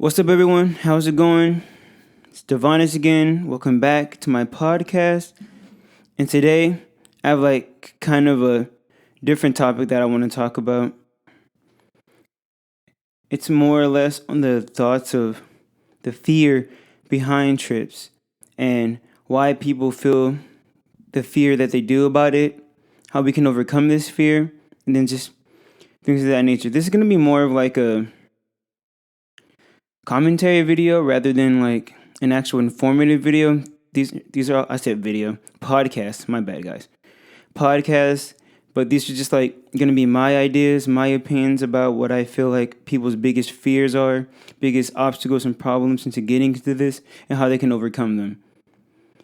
What's up, everyone? How's it going? It's Divonis again. Welcome back to my podcast. And today, I have kind of a different topic that I want to talk about. It's more or less on the thoughts of the fear behind trips and why people feel the fear that they do about it, how we can overcome this fear, and then just things of that nature. This is going to be more of like a commentary video rather than like an actual informative video. These are I said video podcasts. My bad, guys. Podcasts, but these are just like gonna be my ideas, my opinions about what I feel like people's biggest fears are, biggest obstacles and problems into getting to this, and how they can overcome them.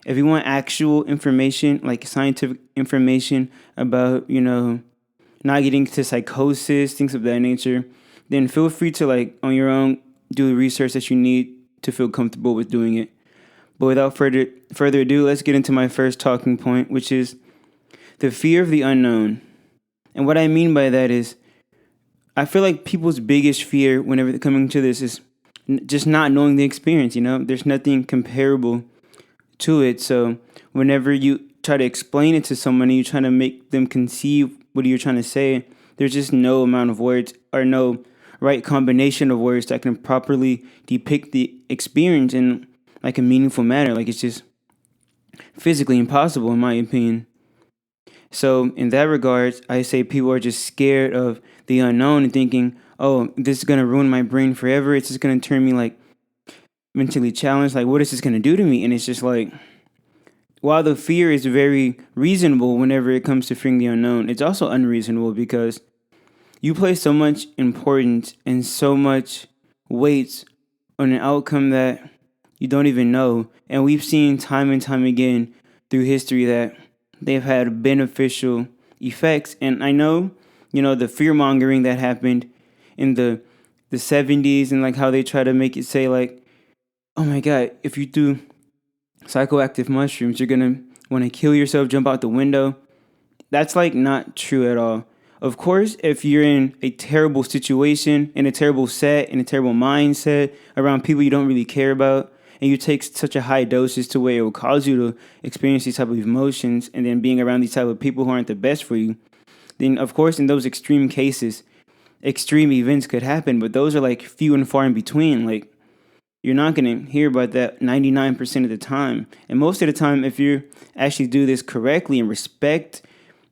If you want actual information, like scientific information about not getting to psychosis, things of that nature, then feel free to like on your own do the research that you need to feel comfortable with doing it. But without further ado, let's get into my first talking point, which is the fear of the unknown. And what I mean by that is, I feel like people's biggest fear whenever they're coming to this is just not knowing the experience. There's nothing comparable to it. So whenever you try to explain it to someone and you try to make them conceive what you're trying to say, there's just no amount of words or no right combination of words that can properly depict the experience in like a meaningful manner. Like it's just physically impossible in my opinion. So in that regard, I say people are just scared of the unknown and thinking, oh, this is going to ruin my brain forever. It's just going to turn me like mentally challenged. Like, what is this going to do to me? And it's just like, while the fear is very reasonable whenever it comes to fearing the unknown, it's also unreasonable because you place so much importance and so much weight on an outcome that you don't even know. And we've seen time and time again through history that they've had beneficial effects. And I know, the fear mongering that happened in the 70s and like how they try to make it say like, oh my God, if you do psychoactive mushrooms, you're going to want to kill yourself, jump out the window. That's like not true at all. Of course, if you're in a terrible situation, in a terrible set, in a terrible mindset, around people you don't really care about, and you take such a high dosage to where it will cause you to experience these type of emotions, and then being around these type of people who aren't the best for you, then of course in those extreme cases, extreme events could happen, but those are like few and far in between. Like you're not going to hear about that 99% of the time. And most of the time, if you actually do this correctly and respect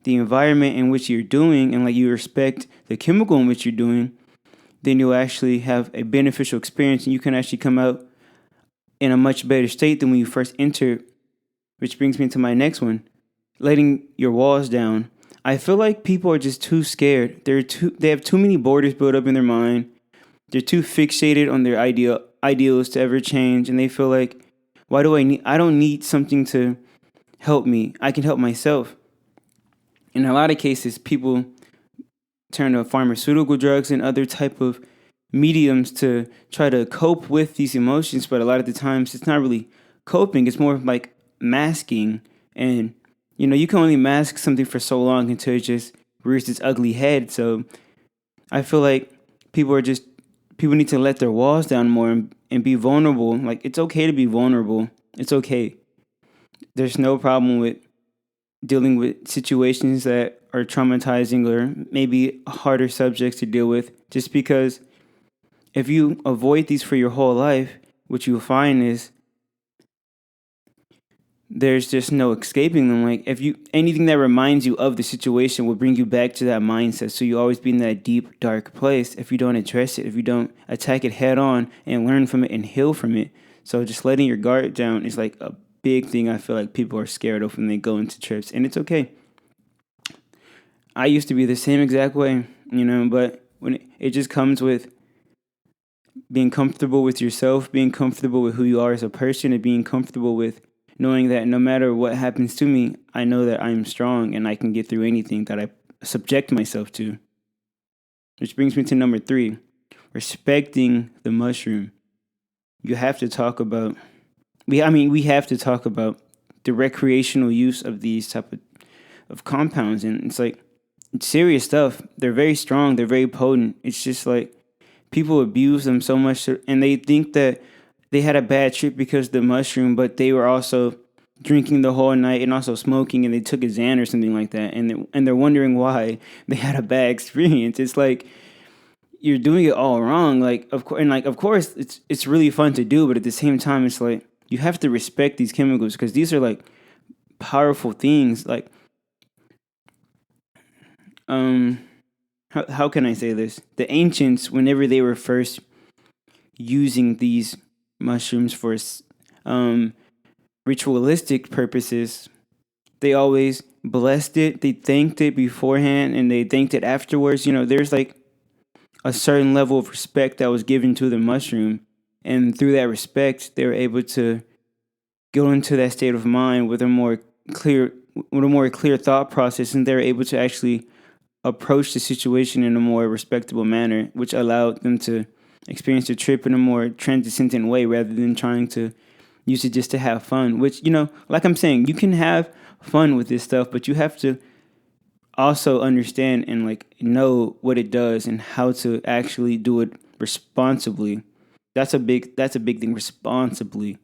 the environment in which you're doing, and like you respect the chemical in which you're doing, then you'll actually have a beneficial experience and you can actually come out in a much better state than when you first entered. Which brings me to my next one, letting your walls down. I feel like people are just too scared. They have too many borders built up in their mind. They're too fixated on their ideals to ever change, and they feel like, I don't need something to help me. I can help myself. In a lot of cases, people turn to pharmaceutical drugs and other type of mediums to try to cope with these emotions, but a lot of the times it's not really coping. It's more like masking, and you can only mask something for so long until it just rears its ugly head. So I feel like people need to let their walls down more and be vulnerable. Like it's okay to be vulnerable. It's okay. There's no problem with dealing with situations that are traumatizing or maybe harder subjects to deal with, just because if you avoid these for your whole life, what you'll find is there's just no escaping them. Like anything that reminds you of the situation will bring you back to that mindset. So you always be in that deep, dark place if you don't address it, if you don't attack it head on and learn from it and heal from it. So just letting your guard down is like a big thing I feel like people are scared of when they go into trips, and it's okay. I used to be the same exact way, but when it just comes with being comfortable with yourself, being comfortable with who you are as a person, and being comfortable with knowing that no matter what happens to me, I know that I'm strong and I can get through anything that I subject myself to. Which brings me to number 3, respecting the mushroom. You have to talk about we have to talk about the recreational use of these type of compounds. And it's like, it's serious stuff. They're very strong. They're very potent. It's just like people abuse them so much, and they think that they had a bad trip because of the mushroom, but they were also drinking the whole night and also smoking, and they took a Xan or something like that, and they're wondering why they had a bad experience. It's like you're doing it all wrong. Like of course, it's really fun to do, but at the same time, it's like you have to respect these chemicals because these are like powerful things. Like um, how can I say this? The ancients, whenever they were first using these mushrooms for um ritualistic purposes, they always blessed it. They thanked it beforehand and they thanked it afterwards. There's like a certain level of respect that was given to the mushroom. And through that respect, they were able to go into that state of mind clear with a more clear thought process, and they're able to actually approach the situation in a more respectable manner, which allowed them to experience the trip in a more transcendent way rather than trying to use it just to have fun. Which, like I'm saying, you can have fun with this stuff, but you have to also understand and like know what it does and how to actually do it responsibly. That's a big thing, responsibly.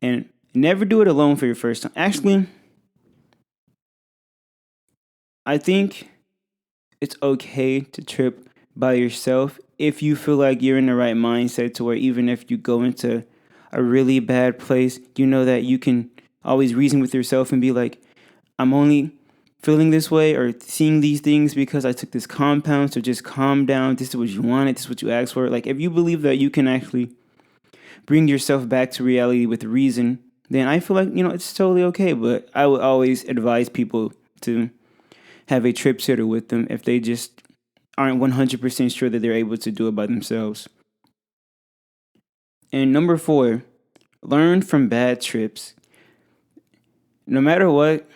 And never do it alone for your first time. Actually, I think it's okay to trip by yourself if you feel like you're in the right mindset to where even if you go into a really bad place, you know that you can always reason with yourself and be like, I'm only feeling this way or seeing these things because I took this compound, so just calm down. This is what you wanted. This is what you asked for. Like, if you believe that you can actually bring yourself back to reality with reason, then I feel like, it's totally okay. But I would always advise people to have a trip sitter with them if they just aren't 100% sure that they're able to do it by themselves. And number 4, learn from bad trips. No matter what,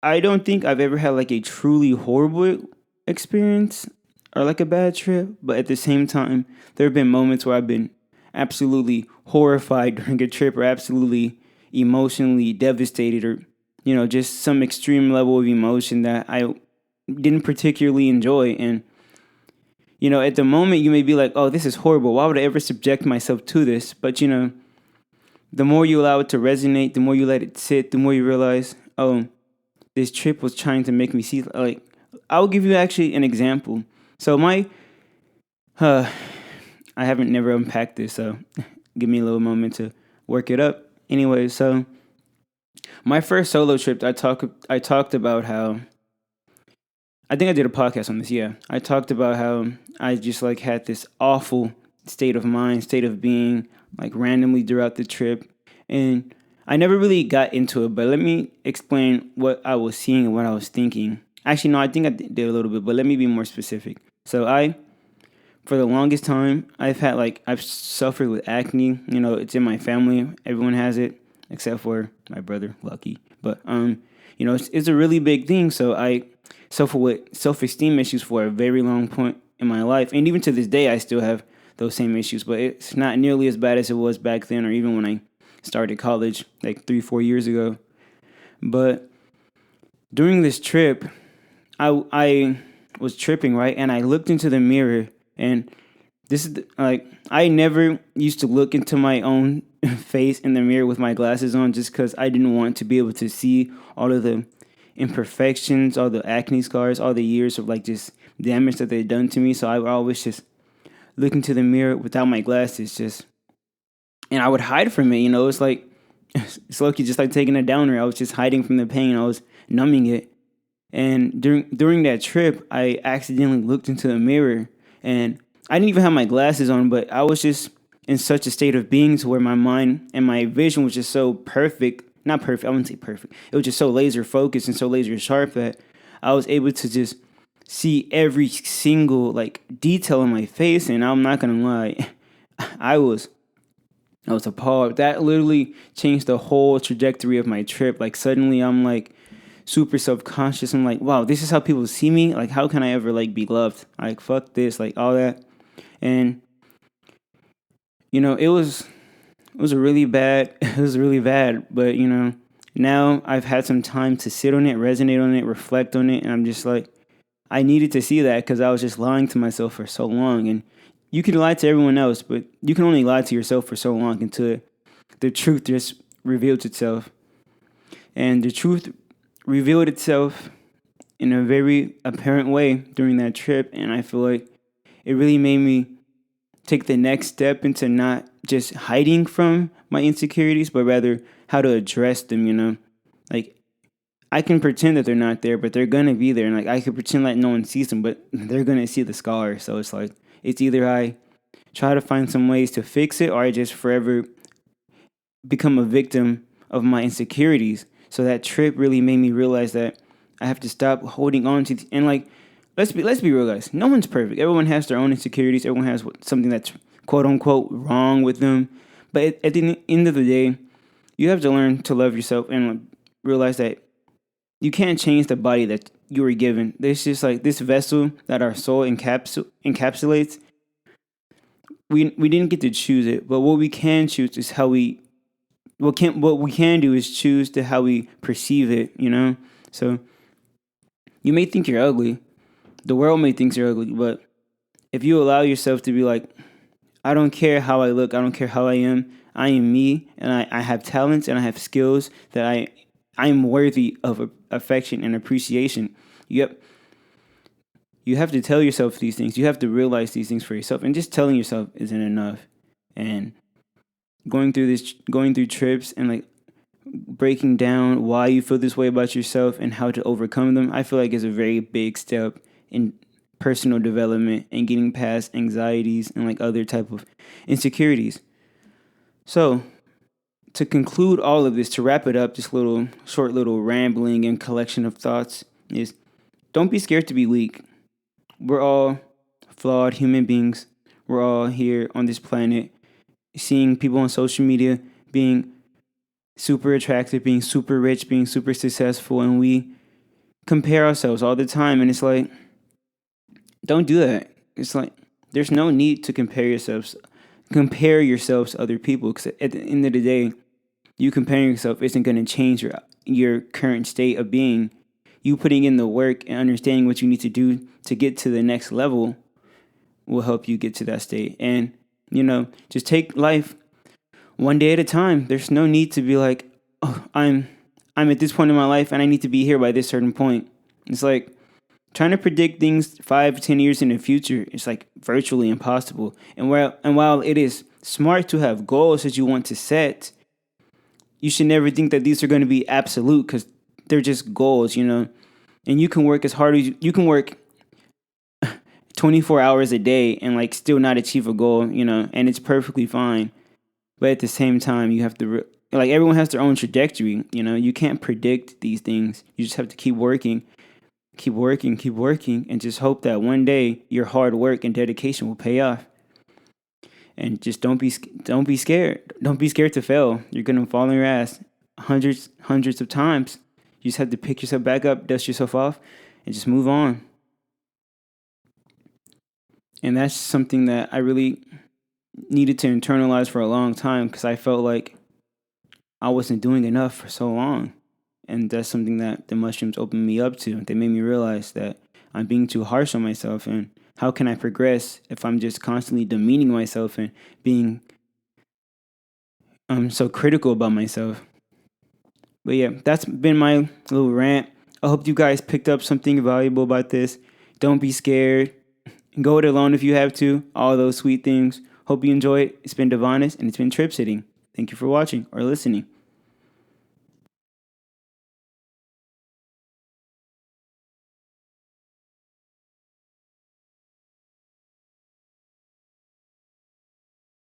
I don't think I've ever had like a truly horrible experience or like a bad trip, but at the same time, there have been moments where I've been absolutely horrified during a trip or absolutely emotionally devastated or, just some extreme level of emotion that I didn't particularly enjoy. And, at the moment you may be like, oh, this is horrible. Why would I ever subject myself to this? But, the more you allow it to resonate, the more you let it sit, the more you realize, oh, this trip was trying to make me see, like, I'll give you actually an example. So I haven't never unpacked this, so give me a little moment to work it up. Anyway, so my first solo trip, I talked about how, I think I did a podcast on this, yeah. I talked about how I just like had this awful state of mind, state of being, like randomly throughout the trip. And I never really got into it, but let me explain what I was seeing and what I was thinking. Actually, no, I think I did a little bit, but let me be more specific. So for the longest time, I've suffered with acne. It's in my family. Everyone has it, except for my brother, Lucky. But, it's a really big thing. So I suffer with self-esteem issues for a very long point in my life. And even to this day, I still have those same issues, but it's not nearly as bad as it was back then or even when I started college like 3-4 years ago. But during this trip, I was tripping, right? And I looked into the mirror, and this is like, I never used to look into my own face in the mirror with my glasses on just because I didn't want to be able to see all of the imperfections, all the acne scars, all the years of like just damage that they'd done to me. So I would always just look into the mirror without my glasses, and I would hide from it. It's like, it's lucky, just like taking a downer. I was just hiding from the pain. I was numbing it. And during that trip, I accidentally looked into the mirror, and I didn't even have my glasses on, but I was just in such a state of being to where my mind and my vision was just so perfect. Not perfect, I wouldn't say perfect. It was just so laser focused and so laser sharp that I was able to just see every single like detail in my face. And I'm not gonna lie, I was appalled. That literally changed the whole trajectory of my trip. Like suddenly I'm like super self-conscious. I'm like, wow, this is how people see me? Like, how can I ever like be loved? Like, fuck this, like all that. And it was really bad. It was really bad. But now I've had some time to sit on it, resonate on it, reflect on it, and I'm just like, I needed to see that because I was just lying to myself for so long. And you can lie to everyone else, but you can only lie to yourself for so long until the truth just reveals itself. And the truth revealed itself in a very apparent way during that trip. And I feel like it really made me take the next step into not just hiding from my insecurities, but rather how to address them, Like, I can pretend that they're not there, but they're going to be there. And like, I can pretend like no one sees them, but they're going to see the scars. So it's like, it's either I try to find some ways to fix it or I just forever become a victim of my insecurities. So that trip really made me realize that I have to stop holding on to and like let's be real, guys. No one's perfect. Everyone has their own insecurities. Everyone has something that's quote unquote wrong with them. But at the end of the day, you have to learn to love yourself and like, realize that you can't change the body that you were given. There's just like this vessel that our soul encapsulates. We didn't get to choose it, but what we can choose is how we what we can do is choose to how we perceive it. So you may think you're ugly, the world may think you're ugly, but if you allow yourself to be like, I don't care how I look, I don't care how I am me, and I have talents and I have skills that I am worthy of affection and appreciation. Yep. You have to tell yourself these things. You have to realize these things for yourself, and just telling yourself isn't enough. And going through trips and like breaking down why you feel this way about yourself and how to overcome them, I feel like is a very big step in personal development and getting past anxieties and like other type of insecurities. So to conclude all of this, to wrap it up, this short little rambling and collection of thoughts is, don't be scared to be weak. We're all flawed human beings. We're all here on this planet, seeing people on social media being super attractive, being super rich, being super successful, and we compare ourselves all the time. And it's like, don't do that. It's like, there's no need to compare yourselves to other people, because at the end of the day, you comparing yourself isn't going to change your current state of being. You putting in the work and understanding what you need to do to get to the next level will help you get to that state. And, just take life one day at a time. There's no need to be like, oh, I'm at this point in my life and I need to be here by this certain point. It's like trying to predict things 5-10 years in the future. It's like virtually impossible. And while it is smart to have goals that you want to set, you should never think that these are going to be absolute, because they're just goals, And you can work as hard as you can work 24 hours a day and like still not achieve a goal, and it's perfectly fine. But at the same time, you have to like, everyone has their own trajectory. You can't predict these things. You just have to keep working, and just hope that one day your hard work and dedication will pay off. And just don't be scared. Don't be scared to fail. You're gonna fall on your ass hundreds of times. You just have to pick yourself back up, dust yourself off, and just move on. And that's something that I really needed to internalize for a long time, because I felt like I wasn't doing enough for so long. And that's something that the mushrooms opened me up to. They made me realize that I'm being too harsh on myself, and how can I progress if I'm just constantly demeaning myself and being so critical about myself. But yeah, that's been my little rant. I hope you guys picked up something valuable about this. Don't be scared. Go it alone if you have to. All those sweet things. Hope you enjoy it. It's been Divonis, and it's been Trip Sitting. Thank you for watching or listening.